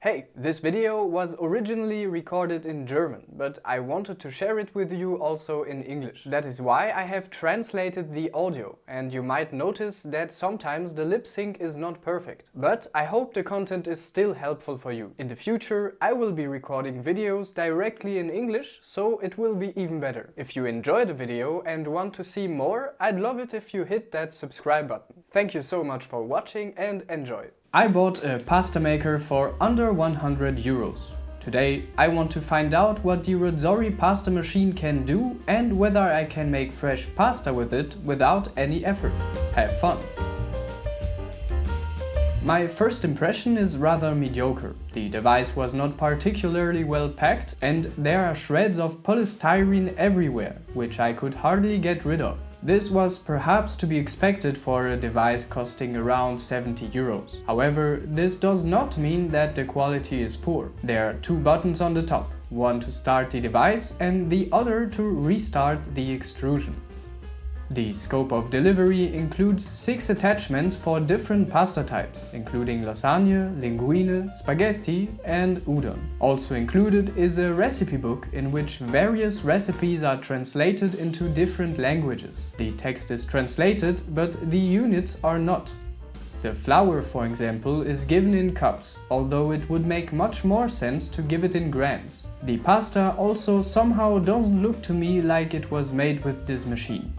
Hey, this video was originally recorded in German, but I wanted to share it with you also in English. That is why I have translated the audio, and you might notice that sometimes the lip sync is not perfect. But I hope the content is still helpful for you. In the future, I will be recording videos directly in English, so it will be even better. If you enjoyed the video and want to see more, I'd love it if you hit that subscribe button. Thank you so much for watching and enjoy. I bought a pasta maker for under 100 euros. Today I want to find out what the Razorri pasta machine can do and whether I can make fresh pasta with it without any effort. Have fun! My first impression is rather mediocre. The device was not particularly well packed and there are shreds of polystyrene everywhere, which I could hardly get rid of. This was perhaps to be expected for a device costing around 70 euros. However, this does not mean that the quality is poor. There are two buttons on the top, one to start the device and the other to restart the extrusion. The scope of delivery includes 6 attachments for different pasta types, including lasagne, linguine, spaghetti and udon. Also included is a recipe book in which various recipes are translated into different languages. The text is translated, but the units are not. The flour, for example, is given in cups, although it would make much more sense to give it in grams. The pasta also somehow doesn't look to me like it was made with this machine.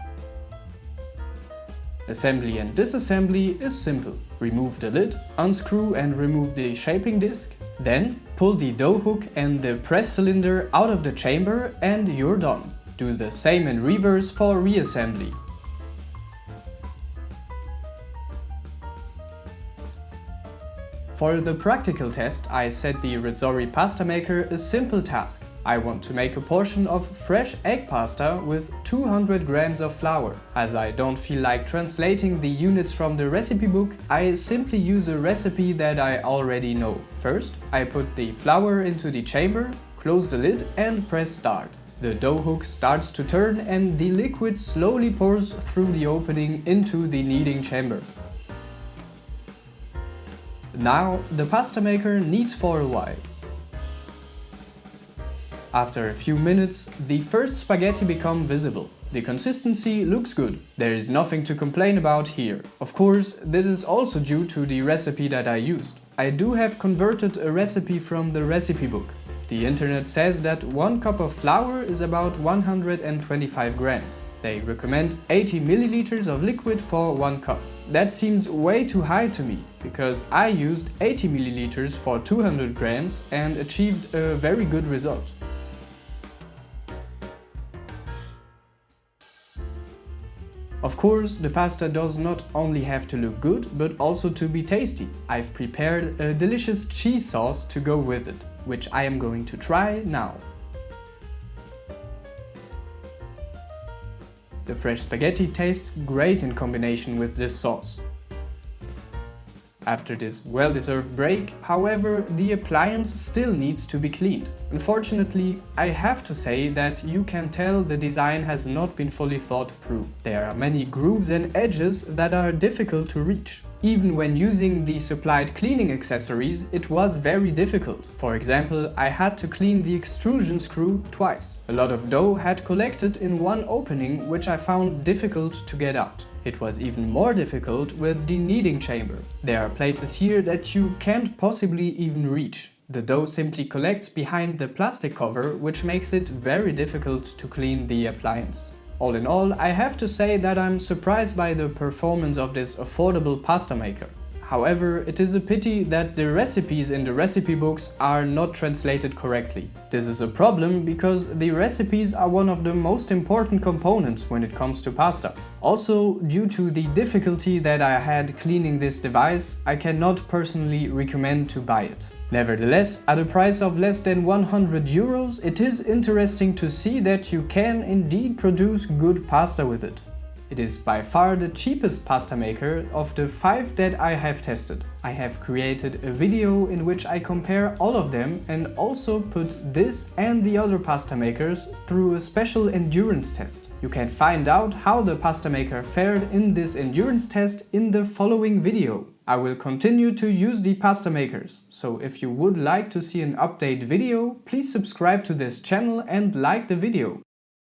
Assembly and disassembly is simple. Remove the lid, unscrew and remove the shaping disc. Then pull the dough hook and the press cylinder out of the chamber and you're done. Do the same in reverse for reassembly. For the practical test, I set the Razorri Pastamaker a simple task. I want to make a portion of fresh egg pasta with 200 grams of flour. As I don't feel like translating the units from the recipe book, I simply use a recipe that I already know. First, I put the flour into the chamber, close the lid and press start. The dough hook starts to turn and the liquid slowly pours through the opening into the kneading chamber. Now the pasta maker kneads for a while. After a few minutes, the first spaghetti become visible. The consistency looks good. There is nothing to complain about here. Of course, this is also due to the recipe that I used. I do have converted a recipe from the recipe book. The internet says that 1 cup of flour is about 125 grams. They recommend 80 milliliters of liquid for 1 cup. That seems way too high to me, because I used 80 milliliters for 200 grams and achieved a very good result. Of course, the pasta does not only have to look good, but also to be tasty. I've prepared a delicious cheese sauce to go with it, which I am going to try now. The fresh spaghetti tastes great in combination with this sauce. After this well-deserved break, however, the appliance still needs to be cleaned. Unfortunately, I have to say that you can tell the design has not been fully thought through. There are many grooves and edges that are difficult to reach. Even when using the supplied cleaning accessories, it was very difficult. For example, I had to clean the extrusion screw twice. A lot of dough had collected in one opening, which I found difficult to get out. It was even more difficult with the kneading chamber. There are places here that you can't possibly even reach. The dough simply collects behind the plastic cover, which makes it very difficult to clean the appliance. All in all, I have to say that I'm surprised by the performance of this affordable pasta maker. However, it is a pity that the recipes in the recipe books are not translated correctly. This is a problem because the recipes are one of the most important components when it comes to pasta. Also, due to the difficulty that I had cleaning this device, I cannot personally recommend to buy it. Nevertheless, at a price of less than 100 euros, it is interesting to see that you can indeed produce good pasta with it. It is by far the cheapest pasta maker of the 5 that I have tested. I have created a video in which I compare all of them and also put this and the other pasta makers through a special endurance test. You can find out how the pasta maker fared in this endurance test in the following video. I will continue to use the pasta makers, so if you would like to see an update video, please subscribe to this channel and like the video.